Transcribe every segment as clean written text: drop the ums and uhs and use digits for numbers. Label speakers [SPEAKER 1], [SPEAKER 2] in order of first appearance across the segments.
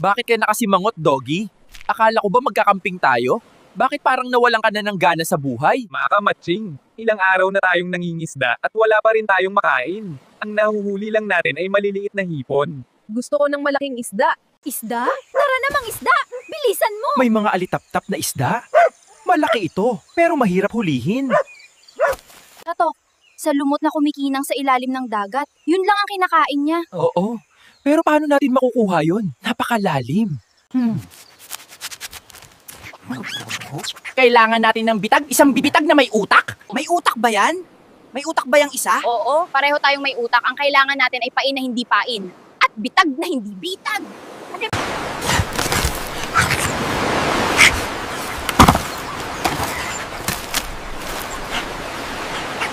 [SPEAKER 1] Bakit ka nakasimangot, Doggy? Akala ko ba magkakamping tayo? Bakit parang nawalan ka na ng gana sa buhay?
[SPEAKER 2] Mga kamatsing, ilang araw na tayong nangingisda at wala pa rin tayong makain. Ang nahuhuli lang natin ay maliliit na hipon.
[SPEAKER 3] Gusto ko ng malaking isda.
[SPEAKER 4] Isda? Tara namang isda! Bilisan mo!
[SPEAKER 1] May mga alitap-tap na isda. Malaki ito, pero mahirap hulihin.
[SPEAKER 4] Tatok, sa lumot na kumikinang sa ilalim ng dagat, yun lang ang kinakain niya.
[SPEAKER 1] Oo, pero paano natin makukuha yon? Napakalalim. Kailangan natin ng bitag, isang bibitag na may utak.
[SPEAKER 5] May utak ba yan? May utak ba yung isa?
[SPEAKER 4] Oo, pareho tayong may utak. Ang kailangan natin ay pain na hindi pain. At bitag na hindi bitag.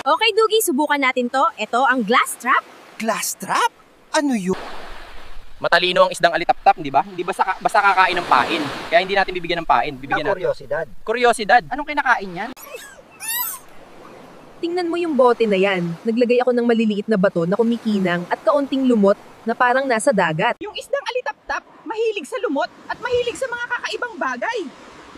[SPEAKER 3] Okay, Dugi, subukan natin to. Ito ang glass trap.
[SPEAKER 5] Glass trap? Ano yun?
[SPEAKER 1] Matalino ang isdang alitap-tap, di ba? Hindi basta kakain ng pain. Kaya hindi natin bibigyan ng pain. Bibigyan natin.
[SPEAKER 5] Kuryosidad.
[SPEAKER 1] Kuryosidad. Anong kinakain yan?
[SPEAKER 3] Tingnan mo yung bote na yan. Naglagay ako ng maliliit na bato na kumikinang at kaunting lumot na parang nasa dagat.
[SPEAKER 6] Yung isdang alitap-tap, mahilig sa lumot at mahilig sa mga kakaibang bagay.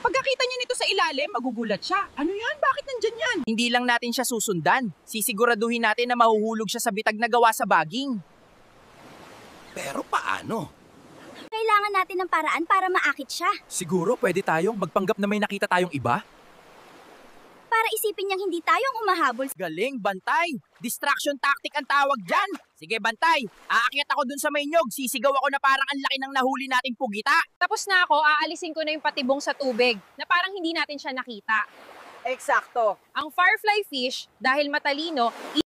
[SPEAKER 6] Pagkakita niya nito sa ilalim, magugulat siya. Ano yan? Bakit nandyan yan?
[SPEAKER 1] Hindi lang natin siya susundan. Sisiguraduhin natin na mahuhulog siya sa bitag na gawa sa baging.
[SPEAKER 5] Pero paano?
[SPEAKER 4] Kailangan natin ng paraan para maakit siya.
[SPEAKER 1] Siguro pwede tayong magpanggap na may nakita tayong iba?
[SPEAKER 4] Para isipin niyang hindi tayo ang humahabol.
[SPEAKER 1] Galing, Bantay! Distraction tactic ang tawag dyan! Sige, Bantay! Aakyat ako dun sa may nyog. Sisigaw ako na parang ang laki ng nahuli nating pugita.
[SPEAKER 7] Tapos na ako, aalisin ko na yung patibong sa tubig na parang hindi natin siya nakita.
[SPEAKER 5] Eksakto.
[SPEAKER 7] Ang firefly fish, dahil matalino,